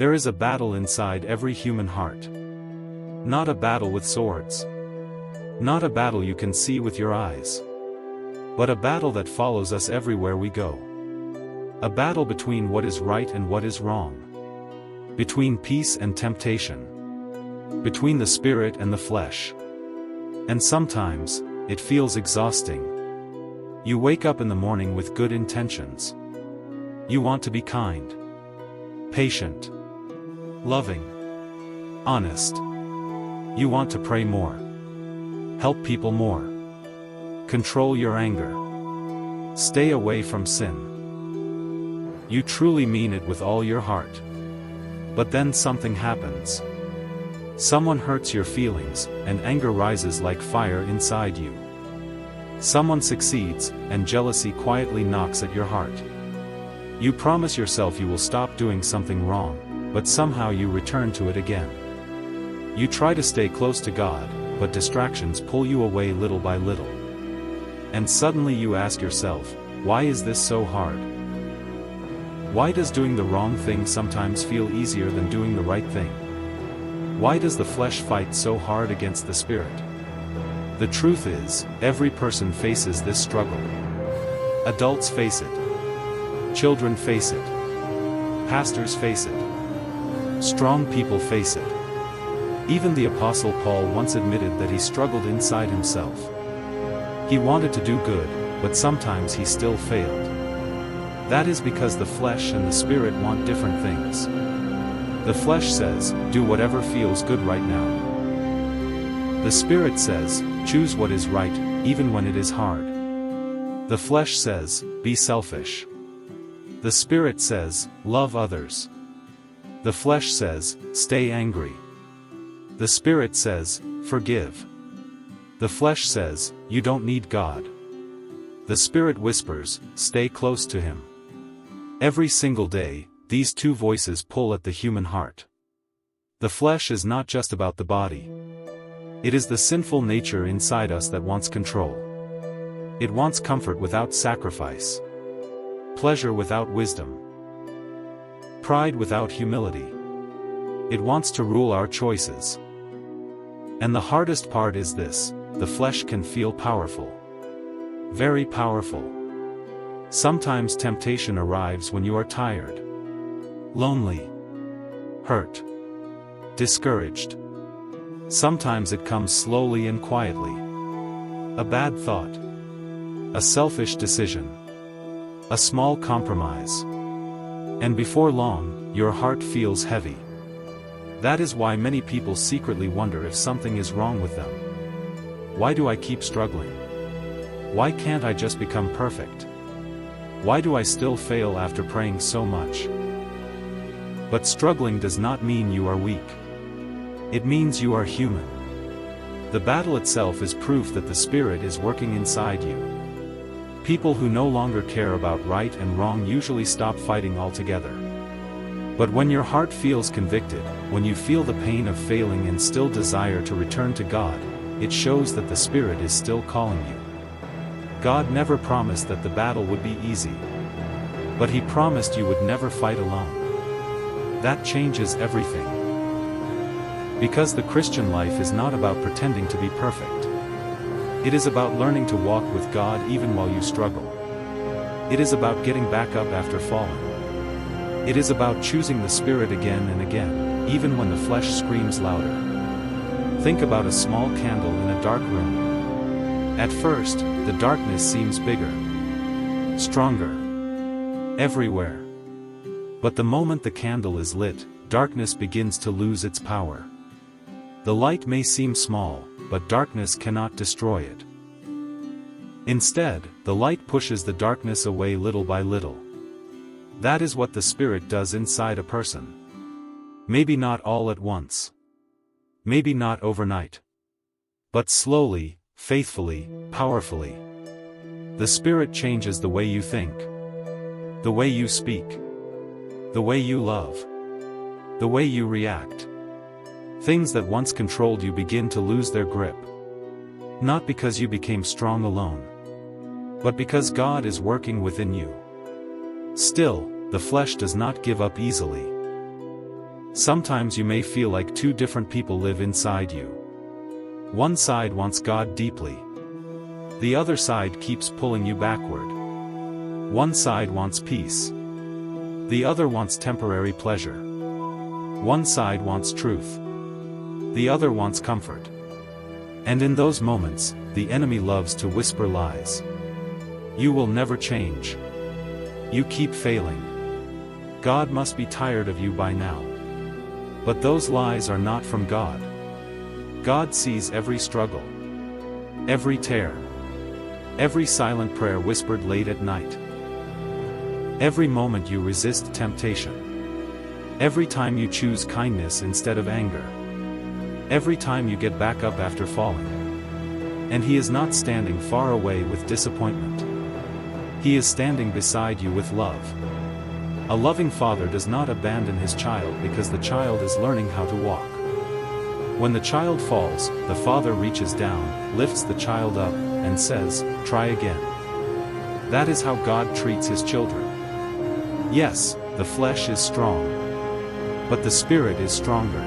There is a battle inside every human heart. Not a battle with swords. Not a battle you can see with your eyes. But a battle that follows us everywhere we go. A battle between what is right and what is wrong. Between peace and temptation. Between the spirit and the flesh. And sometimes, it feels exhausting. You wake up in the morning with good intentions. You want to be kind, patient, loving, honest. You want to pray more, help people more, control your anger, stay away from sin. You truly mean it with all your heart. But then something happens. Someone hurts your feelings, and anger rises like fire inside you. Someone succeeds, and jealousy quietly knocks at your heart. You promise yourself you will stop doing something wrong, but somehow you return to it again. You try to stay close to God, but distractions pull you away little by little. And suddenly you ask yourself, why is this so hard? Why does doing the wrong thing sometimes feel easier than doing the right thing? Why does the flesh fight so hard against the spirit? The truth is, every person faces this struggle. Adults face it. Children face it. Pastors face it. Strong people face it. Even the Apostle Paul once admitted that he struggled inside himself. He wanted to do good, but sometimes he still failed. That is because the flesh and the spirit want different things. The flesh says, do whatever feels good right now. The spirit says, choose what is right, even when it is hard. The flesh says, be selfish. The spirit says, love others. The flesh says, stay angry. The spirit says, forgive. The flesh says, you don't need God. The spirit whispers, stay close to Him. Every single day, these two voices pull at the human heart. The flesh is not just about the body. It is the sinful nature inside us that wants control. It wants comfort without sacrifice. Pleasure without wisdom. Pride without humility. It wants to rule our choices. And the hardest part is this: the flesh can feel powerful. Very powerful. Sometimes temptation arrives when you are tired, lonely, hurt, discouraged. Sometimes it comes slowly and quietly. A bad thought. A selfish decision. A small compromise. And before long, your heart feels heavy. That is why many people secretly wonder if something is wrong with them. Why do I keep struggling? Why can't I just become perfect? Why do I still fail after praying so much? But struggling does not mean you are weak. It means you are human. The battle itself is proof that the Spirit is working inside you. People who no longer care about right and wrong usually stop fighting altogether. But when your heart feels convicted, when you feel the pain of failing and still desire to return to God, it shows that the Spirit is still calling you. God never promised that the battle would be easy. But He promised you would never fight alone. That changes everything. Because the Christian life is not about pretending to be perfect. It is about learning to walk with God even while you struggle. It is about getting back up after falling. It is about choosing the Spirit again and again, even when the flesh screams louder. Think about a small candle in a dark room. At first, the darkness seems bigger, stronger, everywhere. But the moment the candle is lit, darkness begins to lose its power. The light may seem small, but darkness cannot destroy it. Instead, the light pushes the darkness away little by little. That is what the Spirit does inside a person. Maybe not all at once. Maybe not overnight. But slowly, faithfully, powerfully. The Spirit changes the way you think. The way you speak. The way you love. The way you react. Things that once controlled you begin to lose their grip. Not because you became strong alone, but because God is working within you. Still, the flesh does not give up easily. Sometimes you may feel like two different people live inside you. One side wants God deeply. The other side keeps pulling you backward. One side wants peace. The other wants temporary pleasure. One side wants truth. The other wants comfort. And in those moments, the enemy loves to whisper lies. You will never change. You keep failing. God must be tired of you by now. But those lies are not from God. God sees every struggle, every tear, every silent prayer whispered late at night, every moment you resist temptation, every time you choose kindness instead of anger, every time you get back up after falling. And He is not standing far away with disappointment. He is standing beside you with love. A loving father does not abandon his child because the child is learning how to walk. When the child falls, the father reaches down, lifts the child up, and says, "Try again." That is how God treats His children. Yes, the flesh is strong. But the Spirit is stronger.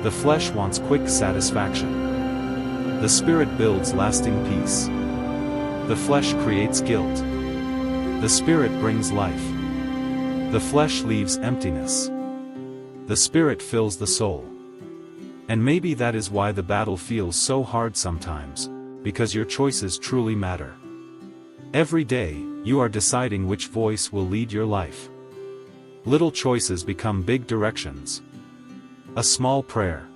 The flesh wants quick satisfaction. The Spirit builds lasting peace. The flesh creates guilt. The Spirit brings life. The flesh leaves emptiness. The Spirit fills the soul. And maybe that is why the battle feels so hard sometimes, because your choices truly matter. Every day, you are deciding which voice will lead your life. Little choices become big directions. A small prayer.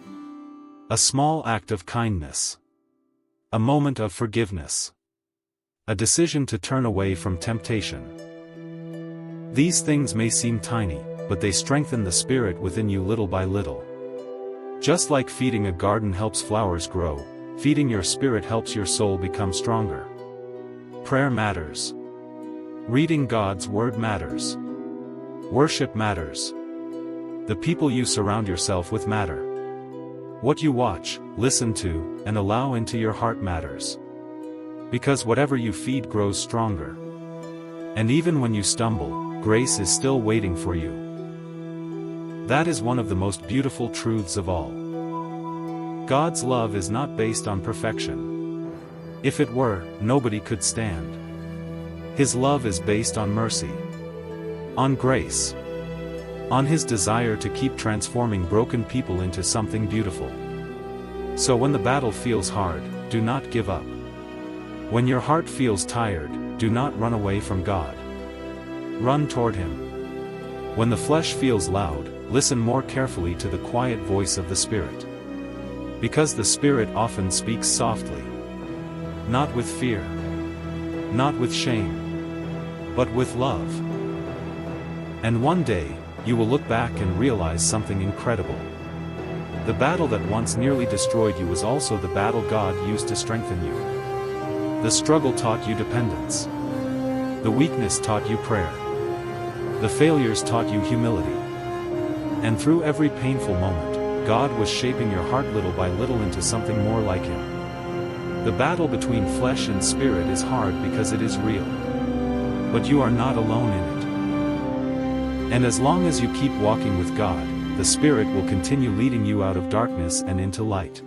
A small act of kindness. A moment of forgiveness. A decision to turn away from temptation. These things may seem tiny, but they strengthen the Spirit within you little by little. Just like feeding a garden helps flowers grow, feeding your spirit helps your soul become stronger. Prayer matters. Reading God's Word matters. Worship matters. The people you surround yourself with matter. What you watch, listen to, and allow into your heart matters. Because whatever you feed grows stronger. And even when you stumble, grace is still waiting for you. That is one of the most beautiful truths of all. God's love is not based on perfection. If it were, nobody could stand. His love is based on mercy, on grace, on His desire to keep transforming broken people into something beautiful. So when the battle feels hard, do not give up. When your heart feels tired, do not run away from God. Run toward Him. When the flesh feels loud, listen more carefully to the quiet voice of the Spirit. Because the Spirit often speaks softly. Not with fear. Not with shame. But with love. And one day, you will look back and realize something incredible. The battle that once nearly destroyed you was also the battle God used to strengthen you. The struggle taught you dependence. The weakness taught you prayer. The failures taught you humility. And through every painful moment, God was shaping your heart little by little into something more like Him. The battle between flesh and spirit is hard because it is real. But you are not alone in it. And as long as you keep walking with God, the Spirit will continue leading you out of darkness and into light.